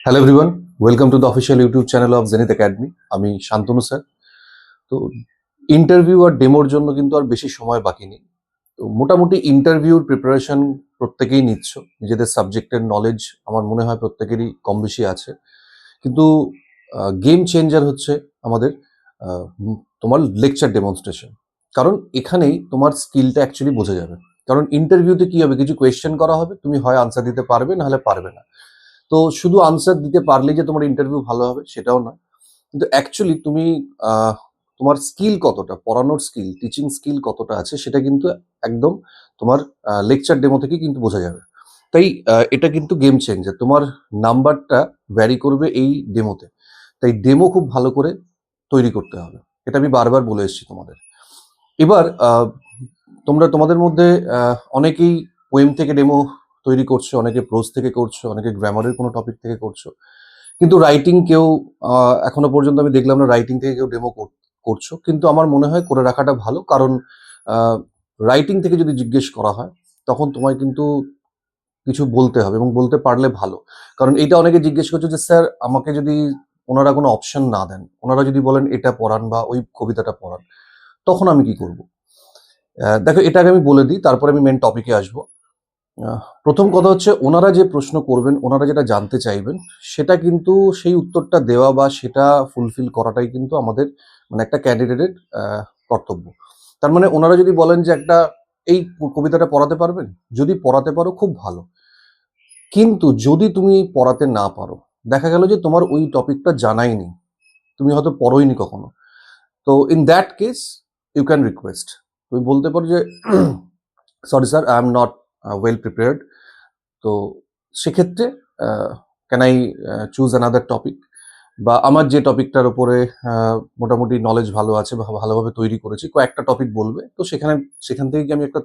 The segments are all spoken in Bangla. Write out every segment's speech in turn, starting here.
Hello everyone, welcome to the official YouTube channel of zenith academy. আমি শান্তনু স্যার। তো ইন্টারভিউ আর ডেমোর জন্য কিন্তু আর বেশি সময় বাকি নেই। তো মোটামুটি ইন্টারভিউর প্রিপারেশন প্রত্যেকেই নিচ্ছ। নিজেদের সাবজেক্টের নলেজ আমার মনে হয় প্রত্যেকেরই কম বেশি আছে। কিন্তু গেম চেঞ্জার হচ্ছে আমাদের তোমার লেকচার ডেমনস্ট্রেশন। কারণ এখানেই তোমার স্কিলটা অ্যাকচুয়ালি বোঝা যাবে। কারণ ইন্টারভিউতে কি হবে, কিছু কোয়েশ্চেন করা হবে, তুমি হয় আনসার দিতে পারবে নাহলে পারবে না। তো শুধু আনসার দিতে পারলেই যে তোমার ইন্টারভিউ ভালো হবে সেটাও নয়। কিন্তু অ্যাকচুয়ালি তুমি আহ, তোমার স্কিল কতটা, পড়ানোর স্কিল, টিচিং স্কিল কতটা আছে সেটা কিন্তু একদম তোমার লেকচার ডেমো থেকে কিন্তু বোঝা যাবে। তাই এটা কিন্তু গেম চেঞ্জার, তোমার নাম্বারটা ভ্যারি করবে এই ডেমোতে। তাই ডেমো খুব ভালো করে তৈরি করতে হবে, এটা আমি বারবার বলে এসেছি তোমাদের। এবার তোমরা তোমাদের মধ্যে অনেকেই পোয়েম থেকে ডেমো তৈরি করছো, অনেকে প্রোজ থেকে করছো, অনেকে গ্রামারের কোনো টপিক থেকে করছো। কিন্তু রাইটিং কেউ এখনো পর্যন্ত আমি দেখলাম না রাইটিং থেকে কেউ ডেমো করছো। কিন্তু আমার মনে হয় করে রাখাটা ভালো, কারণ রাইটিং থেকে যদি জিজ্ঞেস করা হয় তখন তোমায় কিন্তু কিছু বলতে হবে এবং বলতে পারলে ভালো। কারণ এইটা অনেকে জিজ্ঞেস করছে যে স্যার আমাকে যদি ওনারা কোনো অপশন না দেন, ওনারা যদি বলেন এটা পড়ান বা ওই কবিতাটা পড়ান, তখন আমি কি করব? দেখো, এটা আগে আমি বলে দিই, তারপরে আমি মেন টপিকে আসবো। প্রথম কথা হচ্ছে, ওনারা যে প্রশ্ন করবেন, ওনারা যেটা জানতে চাইবেন, সেটা কিন্তু সেই উত্তরটা দেওয়া বা সেটা ফুলফিল করাটাই কিন্তু আমাদের মানে একটা ক্যান্ডিডেটের কর্তব্য। তার মানে ওনারা যদি বলেন যে একটা এই কবিতাটা পড়াতে পারবেন, যদি পড়াতে পারো খুব ভালো। কিন্তু যদি তুমি পড়াতে না পারো, দেখা গেল যে তোমার ওই টপিকটা জানাই নেই, তুমি হয়তো পড়োইনি কখনো। তো in that case you can request, তুমি বলতে পারো যে sorry sir, I am not well prepared. তো সেক্ষেত্রে can I choose another topic, বা আমার যে টপিকটার উপরে মোটামুটি নলেজ ভালো আছে বা ভালোভাবে তৈরি করেছি, কয়েকটা টপিক বলবে, তো সেখান থেকে কি আমি একটা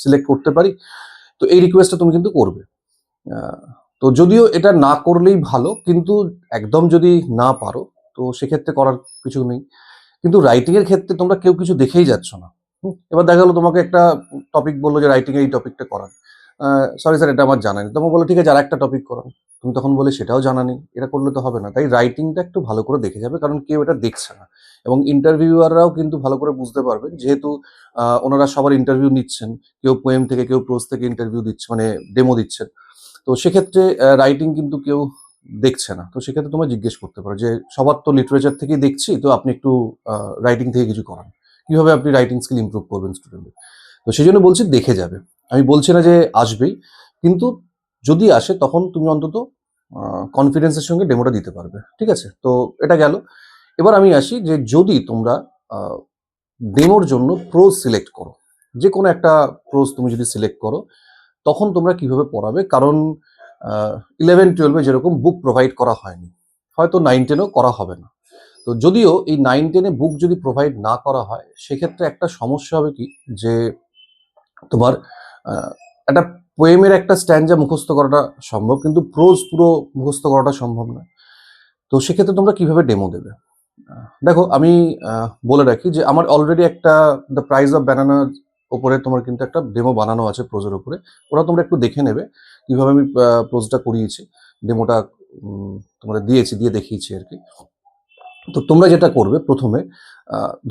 সিলেক্ট করতে পারি? তো এই রিকোয়েস্টটা তুমি কিন্তু করবে। আহ, তো যদিও এটা না করলেই ভালো, কিন্তু একদম যদি না পারো তো সেক্ষেত্রে করার কিছু নেই। কিন্তু রাইটিং এর ক্ষেত্রে তোমরা কেউ কিছু দেখেই যাচ্ছ না। এবার দেখা গেলো তোমাকে একটা টপিক বললো যে রাইটিং এই টপিকটা করান, সরি স্যার এটা আমার জানা নেই। তোমাকে বলো ঠিক আছে আর একটা টপিক করান, তুমি তখন বলে সেটাও জানা নেই। এটা করলে তো হবে না। তাই রাইটিংটা একটু ভালো করে দেখে যাবে, কারণ কেউ এটা দেখছে না। এবং ইন্টারভিউয়াররাও কিন্তু ভালো করে বুঝতে পারবেন, যেহেতু ওনারা সবার ইন্টারভিউ নিচ্ছেন। কেউ পোয়েম থেকে, কেউ প্রোজ থেকে ইন্টারভিউ দিচ্ছে, মানে ডেমো দিচ্ছেন। তো সেক্ষেত্রে রাইটিং কিন্তু কেউ দেখছে না। তো সেক্ষেত্রে তোমায় জিজ্ঞেস করতে পারো যে সবার তো লিটারেচার থেকেই দেখছি, তো আপনি একটু রাইটিং থেকে কিছু করান। কিভাবে আপনি রাইটিং স্কিল ইমপ্রুভ করবেন স্টুডেন্টের? তো সেই জন্য বলছি দেখে যাবে। আমি বলছি না যে আসবেই, কিন্তু যদি আসে তখন তুমি অন্তত কনফিডেন্সের সঙ্গে ডেমোটা দিতে পারবে। ঠিক আছে? তো এটা গেল। এবার আমি আসি যে যদি তোমরা ডেমোর জন্য প্রোজ সিলেক্ট করো, যে কোনো একটা প্রোজ তুমি যদি সিলেক্ট করো, তখন তোমরা কিভাবে পড়াবে? কারণ 11-12 যেরকম বুক প্রোভাইড করা হয়নি, হয়তো 9-10-ও করা হবে না। তো যদিও এই 9-10-এ বুক যদি প্রোভাইড না করা হয়, সেক্ষেত্রে একটা সমস্যা হবে কি, যে তোমার আহ, একটা পোয়েমের একটা স্ট্যান্ডা মুখস্থ করাটা সম্ভব, কিন্তু প্রোজ পুরো মুখস্থ করাটা সম্ভব নয়। তো সেক্ষেত্রে তোমরা কিভাবে ডেমো দেবে? দেখো, আমি বলে রাখি যে আমার অলরেডি একটা দ্য প্রাইস অফ ব্যানানার ওপরে তোমার কিন্তু একটা ডেমো বানানো আছে প্রোজের উপরে। ওরা তোমরা একটু দেখে নেবে কিভাবে আমি প্রোজটা করিয়েছি, ডেমোটা তোমাদের দিয়েছি, দিয়ে দেখিয়েছি আর কি। তো তোমরা যেটা করবে প্রথমে,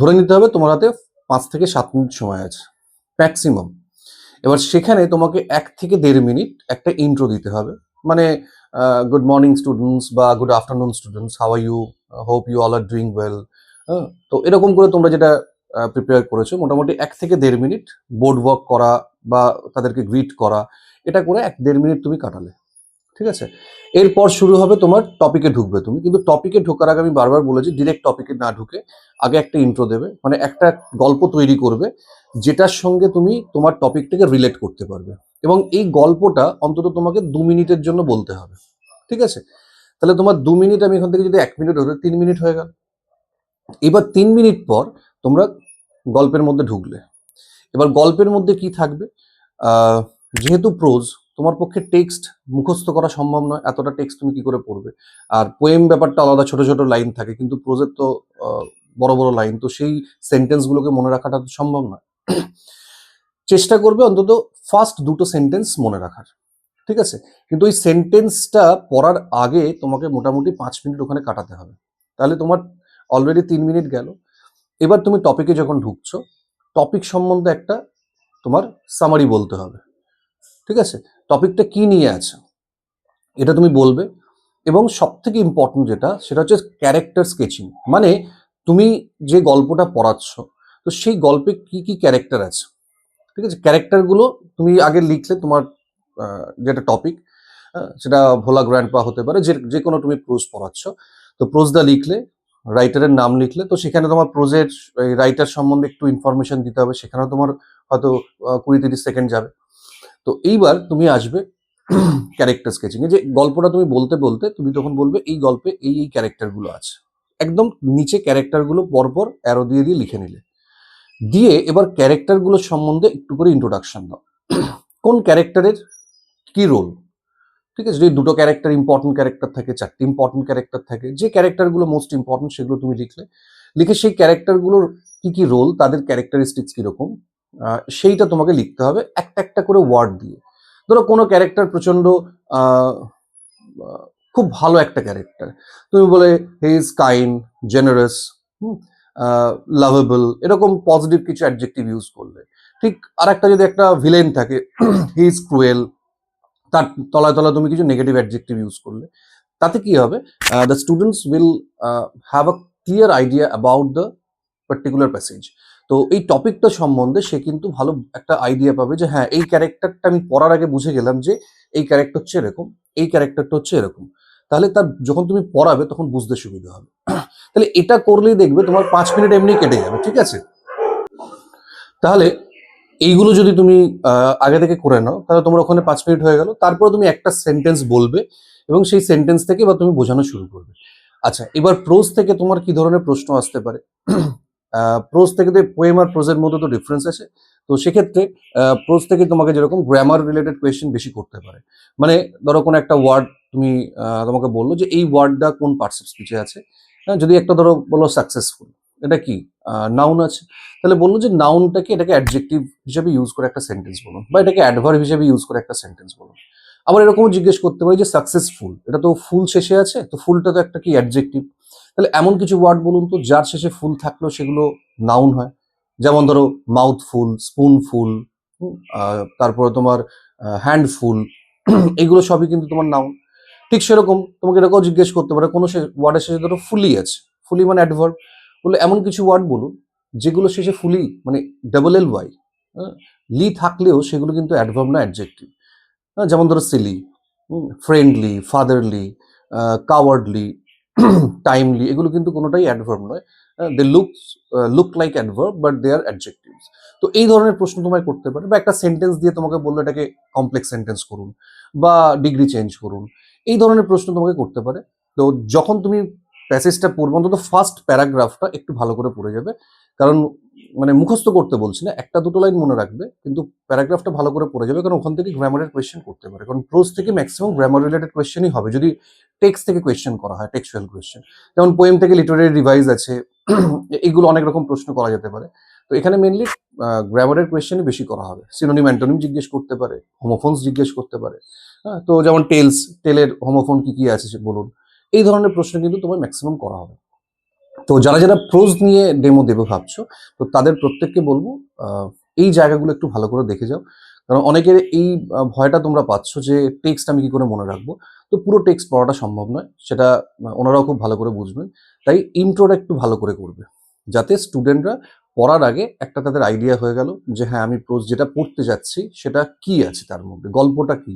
ধরে নিতে হবে তোমার হাতে 5 থেকে 7 মিনিট সময় আছে ম্যাক্সিমাম। এবার সেখানে তোমাকে 1 থেকে 1.5 মিনিট একটা ইন্ট্রো দিতে হবে। মানে গুড মর্নিং স্টুডেন্টস বা good afternoon students, how are you, hope you all are doing well. হ্যাঁ, তো এরকম করে তোমরা যেটা প্রিপেয়ার করেছো, মোটামুটি 1 থেকে 1.5 মিনিট বোর্ড ওয়ার্ক করা বা তাদেরকে গ্রিট করা, এটা করে 1-1.5 মিনিট তুমি কাটালে। ঠিক আছে? এরপর শুরু হবে তোমার টপিকে ঢুকবে তুমি। কিন্তু টপিকে ঢোকার আগে আমি বারবার বলেছি, ডিরেক্ট টপিকে না ঢুকে আগে একটা ইন্ট্রো দেবে। মানে একটা গল্প তৈরি করবে, যেটার সঙ্গে তুমি তোমার টপিকটাকে রিলেট করতে পারবে। এবং এই গল্পটা অন্তত তোমাকে 2 মিনিটের জন্য বলতে হবে। ঠিক আছে? তাহলে তোমার 2 মিনিট, আমি এখান থেকে যদি 1 মিনিট হতো, 3 মিনিট হয়ে গেল। এবার 3 মিনিট পর তোমরা গল্পের মধ্যে ঢুকলে। এবার গল্পের মধ্যে কি থাকবে? আহ, যেহেতু প্রোজ, তোমার পক্ষে টেক্সট মুখস্থ করা সম্ভব নয়, এতটা টেক্সট তুমি কি করে পড়বে? আর পোয়েম ব্যাপারটা আলাদা, ছোট ছোট লাইন থাকে, কিন্তু প্রোজের তো আহ, বড় বড় লাইন, তো সেই সেন্টেন্স গুলোকে মনে রাখাটা তো সম্ভব নয়। চেষ্টা করবে অন্তত ফার্স্ট দুটো সেন্টেন্স মনে রাখার। ঠিক আছে? কিন্তু ওই সেন্টেন্সটা পড়ার আগে তোমাকে মোটামুটি 5 মিনিট ওখানে কাটাতে হবে। তাহলে তোমার অলরেডি 3 মিনিট গেল। এবার তুমি টপিকে যখন ঢুকছো, টপিক সম্বন্ধে একটা তোমার সামারি বলতে হবে। ঠিক আছে? টপিকটা কি নিয়ে আছে এটা তুমি বলবে, এবং সবথেকে ইম্পর্টেন্ট যেটা সেটা হচ্ছে ক্যারেক্টার স্কেচিং। মানে তুমি যে গল্পটা পড়াচ্ছ, তো সেই গল্পে কি কি ক্যারেক্টার আছে, ঠিক আছে? ক্যারেক্টারগুলো তুমি আগে লিখলে তোমার যেটা টপিক, সেটা ভোলা গ্র্যান্ডপা হতে পারে, যে কোনো তুমি প্রোজ পড়াচ্ছ, তো প্রোজটা লিখলে, রাইটারের নাম লিখলে, তো সেখানে তোমার প্রোজের রাইটার সম্বন্ধে একটু ইনফরমেশন দিতে হবে, সেখানেও তোমার হয়তো 20-30 সেকেন্ড যাবে। তো এইবার তুমি আসবে ক্যারেক্টার স্কেচিং এ, যে গল্পটা তুমি বলতে বলতে তুমি তখন বলবে এই গল্পে এই এই ক্যারেক্টারগুলো আছে, একদম নিচে ক্যারেক্টারগুলো পরপর অ্যারো দিয়ে দিয়ে লিখে নিলে, দিয়ে এবার ক্যারেক্টারগুলো সম্বন্ধে একটু করে ইন্ট্রোডাকশন দাও। কোন ক্যারেক্টারের কি রোল, ঠিক আছে? যদি দুটো ক্যারেক্টার ইম্পর্টেন্ট ক্যারেক্টার থাকে, চারটি ইম্পর্টেন্ট ক্যারেক্টার থাকে, যে ক্যারেক্টারগুলো মোস্ট ইম্পর্টেন্ট সেগুলো তুমি লিখলে, লিখে সেই ক্যারেক্টারগুলোর কি কি রোল, তাদের ক্যারেক্টারিস্টিক্স কিরকম, সেইটা তোমাকে লিখতে হবে একটা একটা করে ওয়ার্ড দিয়ে। ধরো কোনো ক্যারেক্টার প্রচন্ড আহ, আহ, খুব ভালো একটা ক্যারেক্টার, তুমি বলে he is kind, generous, lovable, এরকম পজিটিভ কিছু অ্যাডজেক্টিভ ইউজ করলে। ঠিক আর একটা যদি একটা ভিলেন থাকে, হি ইজ ক্রুয়েল, তার তলায় তলায় তুমি কিছু নেগেটিভ অ্যাডজেক্টিভ ইউজ করলে, তাতে কি হবে, the students will have a clear idea about the particular passage. তো এই টপিকটা সম্বন্ধে সে কিন্তু ভালো একটা আইডিয়া পাবে যে হ্যাঁ, এই ক্যারেক্টারটা আমি পড়ার আগে বুঝে গেলাম যে এই ক্যারেক্টার হচ্ছে এরকম, এই ক্যারেক্টারটা হচ্ছে এরকম। তাহলে তার যখন তুমি পড়াবে তখন বুঝতে সুবিধা হবে। তাহলে এটা করলেই দেখবে তোমার 5 মিনিট এমনি কেটে যাবে, ঠিক আছে? তাহলে এইগুলো যদি তুমি আগে থেকে করে নাও, তাহলে তোমার ওখানে 5 মিনিট হয়ে গেল। তারপরে তুমি একটা সেন্টেন্স বলবে এবং সেই সেন্টেন্স থেকে এবার তুমি বোঝানো শুরু করবে। আচ্ছা, এবার প্রোজ থেকে তোমার কি ধরনের প্রশ্ন আসতে পারে? প্রোজ থেকে তো পোয়েম আর প্রোজের মধ্যে তো ডিফারেন্স আছে। তো সেক্ষেত্রে প্রোজ থেকে তোমাকে যেরকম গ্রামার রিলেটেড কোয়েশ্চেন বেশি করতে পারে। মানে ধরো কোনো একটা ওয়ার্ড তুমি, তোমাকে বললো যে এই ওয়ার্ডটা কোন পার্টস অফ স্পিচে আছে। যদি একটা ধরো বলো সাকসেসফুল, এটা কি নাউন আছে, তাহলে বললো যে নাউনটাকে, এটাকে অ্যাডজেক্টিভ হিসেবে ইউজ করে একটা সেন্টেন্স বলুন, বা এটাকে অ্যাডভার্ব হিসেবে ইউজ করে একটা সেন্টেন্স বলুন। আবার এরকমও জিজ্ঞেস করতে পারি যে সাকসেসফুল, এটা তো ফুল শেষে আছে, তো ফুলটা তো একটা কি অ্যাডজেক্টিভ, তাহলে এমন কিছু ওয়ার্ড বলুন তো যার শেষে ফুল থাকলেও সেগুলো নাউন হয়। যেমন ধরো মাউথফুল, স্পুনফুল, তারপরে তোমার হ্যান্ডফুল, এগুলো সবই কিন্তু তোমার নাউন। ঠিক সেরকম তোমাকে এটাকেও জিজ্ঞেস করতে পারে কোনো ওয়ার্ডের শেষে ধরো ফুলি আছে, ফুলি মানে অ্যাডভার্ব, বলে এমন কিছু ওয়ার্ড বলুন যেগুলো শেষে ফুলি মানে LLY, লি থাকলেও সেগুলো কিন্তু অ্যাডভার্ব না অ্যাডজেক্টিভ। যেমন ধরো silly, friendly, fatherly, cowardly, timely, এগুলো কিন্তু কোনোটাই অ্যাডভার্ব নয়। They look like adverb but they are adjectives. তো এই ধরনের প্রশ্ন তোমায় করতে পারে, বা একটা সেন্টেন্স দিয়ে তোমাকে বললো এটাকে কমপ্লেক্স সেন্টেন্স করুন বা ডিগ্রি চেঞ্জ করুন, এই ধরনের প্রশ্ন তোমাকে করতে পারে। তো যখন তুমি প্যাসেজটা পড়বে অন্তত ফার্স্ট প্যারাগ্রাফটা একটু ভালো করে পড়ে যাবে, কারণ মানে মুখস্থ করতে বলছি না, একটা দুটো লাইন মনে রাখবে, কিন্তু প্যারাগ্রাফটা ভালো করে পড়ে যাবে, কারণ ওখান থেকে গ্রামারের কোয়েশ্চেন করতে পারে, কারণ প্রোজ থেকে ম্যাক্সিমাম গ্রামার রিলেটেড কোয়েশ্চেনই হবে যদি টেক্সট থেকে কোয়েশ্চেন করা হয়, টেক্সচুয়াল কোয়েশ্চেন। যেমন পোয়েম থেকে লিটারারি রিভাইজ আছে, এইগুলো অনেক রকম প্রশ্ন করা যেতে পারে। তো এখানে মেনলি গ্রামারের কোয়েশ্চেনই বেশি করা হবে, সিনোনিম অ্যান্টোনিম জিজ্ঞেস করতে পারে, হোমোফোনস জিজ্ঞেস করতে পারে। হ্যাঁ, তো যেমন টেলের হোমোফোন কি কি আছে বলুন, এই ধরনের প্রশ্ন কিন্তু তোমার ম্যাক্সিমাম করা হবে। তো যারা যারা প্রোজ নিয়ে ডেমো দেবে ভাবছো, তো তাদের প্রত্যেককে বলবো এই জায়গাগুলো একটু ভালো করে দেখে যাও, কারণ অনেকের এই ভয়টা তোমরা পাচ্ছ যে টেক্সট আমি কি করে মনে রাখবো। তো পুরো টেক্সট পড়াটা সম্ভব নয়, সেটা ওনারাও খুব ভালো করে বুঝবেন। তাই ইন্ট্রোটা একটু ভালো করে করবে, যাতে স্টুডেন্টরা পড়ার আগে একটা তাদের আইডিয়া হয়ে গেল যে হ্যাঁ, আমি প্রোজ যেটা পড়তে যাচ্ছি সেটা কি আছে, তার মধ্যে গল্পটা কি,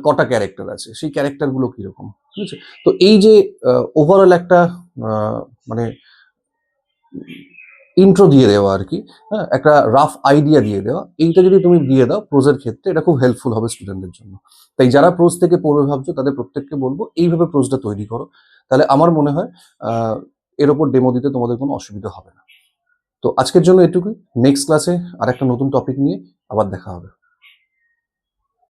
কটা ক্যারেক্টার আছে, সেই ক্যারেক্টারগুলো কিরকম, ঠিক আছে? তো এই যে ওভারঅল একটা মানে ইন্ট্রো দিয়ে দেওয়া আর কি, হ্যাঁ, একটা রাফ আইডিয়া দিয়ে দেওয়া, এইটা যদি তুমি দিয়ে দাও প্রোজের ক্ষেত্রে, এটা খুব হেল্পফুল হবে স্টুডেন্টদের জন্য। তাই যারা প্রোজ থেকে পড়বে ভাবছো তাদের প্রত্যেককে বলবো এইভাবে প্রোজটা তৈরি করো, তাহলে আমার মনে হয় এর ওপর ডেমো দিতে তোমাদের কোনো অসুবিধা হবে না। তো আজকের জন্য এটুকুই। নেক্সট ক্লাসে আর একটা নতুন টপিক নিয়ে আবার দেখা হবে।